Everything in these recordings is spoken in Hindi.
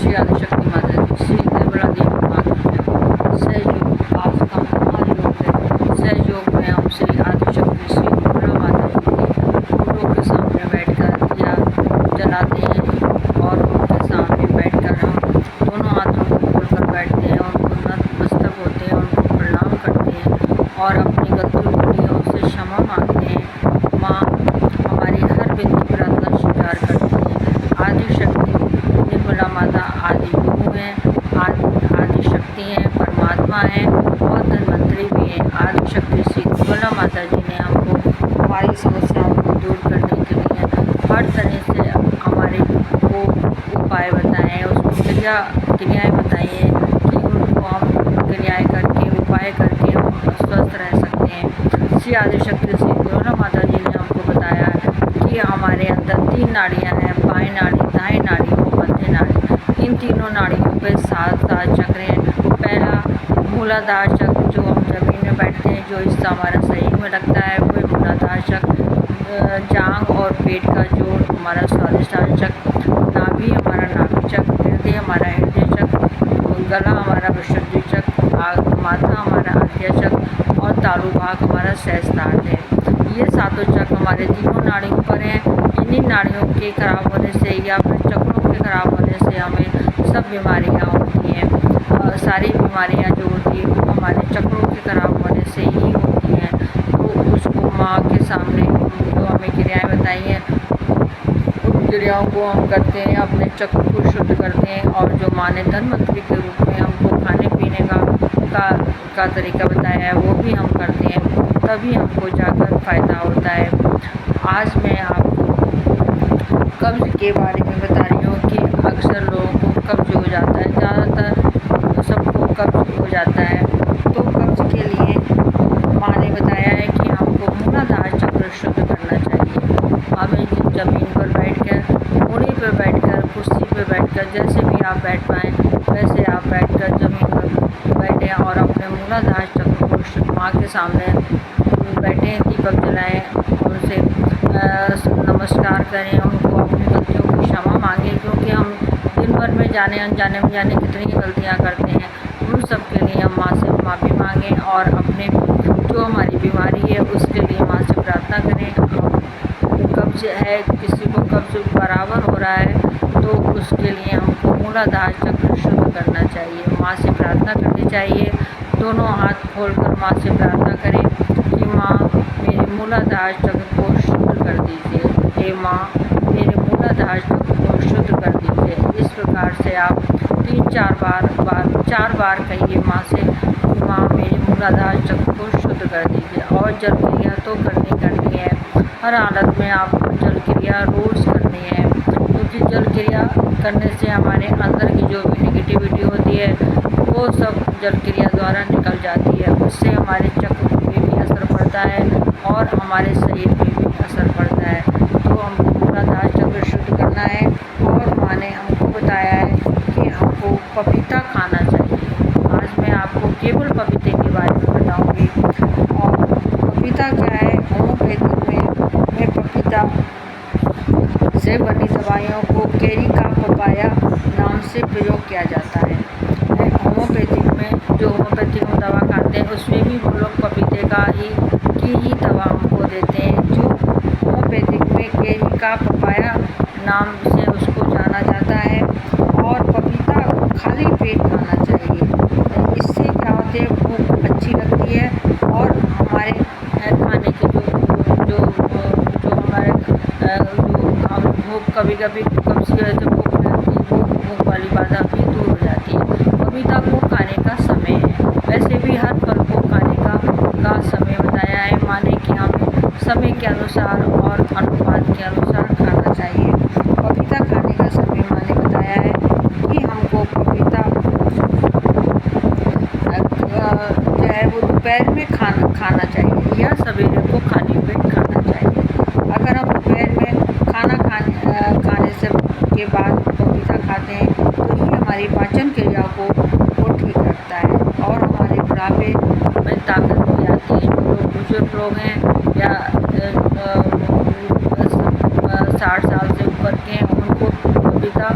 श्री आदिशक्ति माता की श्री निर्मला देवी माता की सहयोग आपका हमारे योग है। सहयोग में हम श्री आदिशक्ति श्री निर्मला माता जी के फोटो के सामने बैठकर दिया जलाते हैं और उनके सामने बैठकर हम दोनों हाथों को खोलकर बैठते हैं और उनको नतमस्तक होते हैं, उनको प्रणाम करते हैं और अपनी गलती त्रुटियों से क्षमा मांगते हैं। माँ हमारी हर विनती प्रार्थना स्वीकार करती है। आदिशक्ति निर्मला माता आदि गुरु हैं, आदि शक्ति हैं, परमात्मा हैं और धन्वंतरी भी हैं। आदिशक्ति श्री निर्मला माता जी ने हमको हमारी समस्याओं को दूर करने के लिए हर तरह से हमारे को उपाय बताए हैं, उसको क्रियाएँ बताई हैं कि उनको हम क्रियाएँ करके उपाय करके हम स्वस्थ रह सकते हैं। श्री आदिशक्ति श्री निर्मला माता जी ने हमको बताया कि हमारे अंदर 3 नाड़ियाँ हैं, बाएं नाड़ी, दाएं नाड़ी और मध्य नाड़ी। इन तीनों नाड़ियों पे 7 चक्र हैं। पहला मूलाधार चक्र जो हम जमीन में बैठते हैं, जो हिस्सा हमारा शरीर में लगता है वो मूलाधार चक्र। जांघ और पेट का जोड़ हमारा स्वादिष्ठान चक्र। नाभि हमारा नाभि चक्र। हृदय हमारा हृदय चक्र। गला हमारा विशुद्धि चक्र। माथा हमारा आज्ञा चक्र और तालु भाग हमारा सहस्त्रार्थ है। ये 7 चक्र हमारे तीनों नाड़ियों पर हैं। इन्हीं नाड़ियों के खराब होने से या फिर चक्रों के खराब होने से हमें सब बीमारियाँ होती हैं। सारी बीमारियाँ जो होती हैं वो हमारे चक्रों के खराब होने से ही होती हैं। तो उसको माँ के सामने जो हमें क्रियाएँ बताई हैं उन क्रियाओं को हम करते हैं, अपने चक्र को शुद्ध करते हैं और जो माँ ने धन्वंतरी के रूप में हमको खाने पीने का तरीका बताया है वो भी हम करते हैं, तभी हमको जाकर फ़ायदा होता है। आज मैं आपको कब्ज़ के बारे में बता रही हूँ कि अक्सर लोगों को कब्ज़ हो जाता है, ज़्यादातर सबको कब्ज़ हो जाता है। तो कब्ज़ के लिए माँ ने बताया है कि हमको मूलाधार चक्र शुद्ध करना चाहिए। हमें ज़मीन पर बैठकर, मूड़ी पर बैठकर, कुर्सी पर बैठकर, जैसे भी आप बैठ पाएँ वैसे आप बैठकर ज़मीन पर बैठें और अपने मूलाधार चक्र को शुद्ध माँ के सामने बैठें, दीपक जलाएँ, उनसे नमस्कार करें, उनको अपनी गलतियों की क्षमा मांगें, क्योंकि हम दिन भर में जाने अनजाने में जाने कितनी गलतियाँ करते हैं। उन सब के लिए हम माँ से माफ़ी मांगें और अपने जो हमारी बीमारी है उसके लिए माँ से प्रार्थना करें। कब्ज़ है, किसी को कब्ज़ बराबर हो रहा है तो उसके लिए हमको मूलाधार चक्र शुद्ध करना चाहिए, माँ से प्रार्थना करनी चाहिए। दोनों हाथ खोलकर माँ से प्रार्थना करें कि माँ मेरे मूलाधार चक्र को शुद्ध कर दीजिए, हे माँ मेरे मूलाधार चक्र को शुद्ध कर दीजिए। इस प्रकार से आप 4 बार कहिए माँ से, माँ मेरे मूलाधार चक्र को शुद्ध कर दीजिए। और जल क्रिया तो करनी है, हर हालत में आपको जल क्रिया रोज़ करनी है, क्योंकि जल क्रिया करने से हमारे अंदर की जो भी नेगेटिविटी होती है वो सब जल क्रिया द्वारा निकल जाती है। उससे हमारे चक्र पे भी असर पड़ता है और हमारे शरीर पे भी असर पड़ता है। तो हमको मूलाधार चक्र शुद्ध करना है। और माँ ने हमको बताया है कि हमको पपीता खाना चाहिए। आज मैं आपको केवल पपीते के बारे में बताऊँगी। और पपीता क्या है, होम्योपैथिक में पपीता से बनी दवाइयों को केरी का पपाया नाम से प्रयोग किया जाता है। होम्योपैथिक में जो होम्योपैथिक में दवा खाते हैं उसमें भी वो लोग पपीते की ही दवा हमको देते हैं। जो होम्योपैथिक में केरी का पपाया नाम से उसको जाना जाता है। और पपीता को खाली पेट खाना चाहिए। इससे क्या होते हैं, भूख अच्छी लगती है और हमारे खाने के जो हमारे हम भूख कभी कब्ज़ की वजह से भूख लगती है, भूख वाली बाधा भी दूर हो जाती है। पपीता को खाने का समय है, वैसे भी हर फल को खाने का समय बताया है माँ ने कि हमें समय के अनुसार और अनुपात के अनुसार खाना चाहिए। पपीता खाने का समय माँ ने बताया है कि हमको पपीता जो है वो दोपहर में खाना चाहिए या सवेरे को खाली पेट खाना चाहिए। अगर हम दोपहर में खाना खाने से के बाद पपीता खाते हैं तो ये हमारी पाचन क्रिया को ठीक रखता है और हमारे बुढ़ापे में ताकत भी आती है। जो लोग बुजुर्ग लोग हैं या 60 साल से ऊपर के हैं उनको पपीता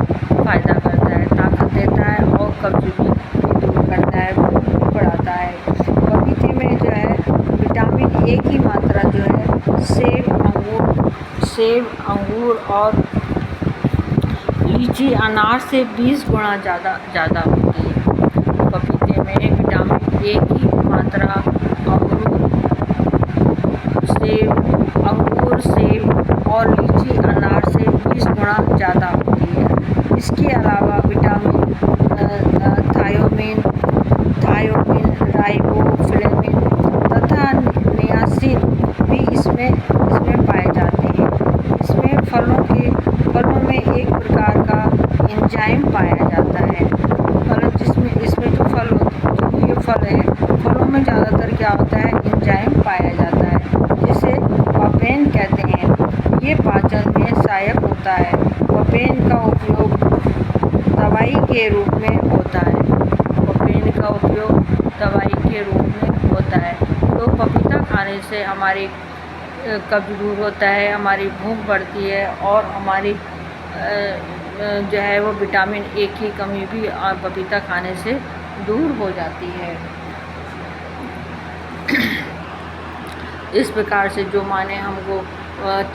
फ़ायदा करता है, ताकत कब्ज भी दूर करता है, भूख भी बढ़ाता है। पपीते में जो है विटामिन ए की मात्रा जो है सेब, अंगूर और लीची, अनार से 20 गुना ज़्यादा होती है। पपीते में विटामिन ए की मात्रा अंगूर, सेब और लीची, अनार से 20 गुना ज़्यादा होती है। इसके अलावा विटामिन थायोमीन, राइबोफ्लेविन तथा नियासिन भी इसमें पाए जाते हैं। इसमें फलों में एक प्रकार का एंजाइम पाया जाता है। इसमें जो ये फल है, फलों में ज़्यादातर क्या होता है, एंजाइम पाया जाता है जिसे पपेन कहते हैं। ये पाचन में सहायक होता है। पपेन का उपयोग दवाई के रूप में होता है। तो पपीता खाने से हमारी कब्ज दूर होता है, हमारी भूख बढ़ती है और हमारी जो है वो विटामिन ए की कमी भी पपीता खाने से दूर हो जाती है। इस प्रकार से जो माँ ने हमको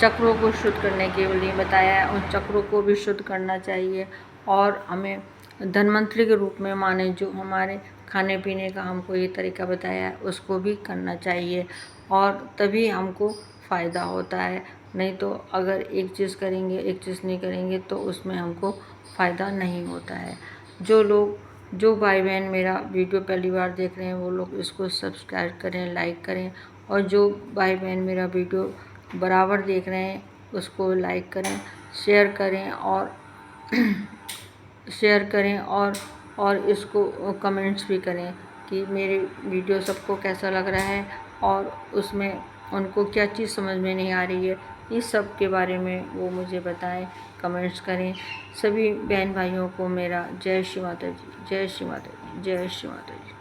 चक्रों को शुद्ध करने के लिए बताया है, उन चक्रों को भी शुद्ध करना चाहिए और हमें धन्वंतरि के रूप में माँ ने जो हमारे खाने पीने का हमको ये तरीका बताया है उसको भी करना चाहिए और तभी हमको फ़ायदा होता है। नहीं तो अगर एक चीज़ करेंगे, एक चीज़ नहीं करेंगे तो उसमें हमको फ़ायदा नहीं होता है। जो भाई बहन मेरा वीडियो पहली बार देख रहे हैं वो लोग इसको सब्सक्राइब करें, लाइक करें और जो भाई बहन मेरा वीडियो बराबर देख रहे हैं उसको लाइक करें, शेयर करें और इसको कमेंट्स भी करें कि मेरे वीडियो सबको कैसा लग रहा है और उसमें उनको क्या चीज़ समझ में नहीं आ रही है, इस सब के बारे में वो मुझे बताएं, कमेंट्स करें। सभी बहन भाइयों को मेरा जय श्री माता जी, जय श्री माता जी, जय श्री माता जी।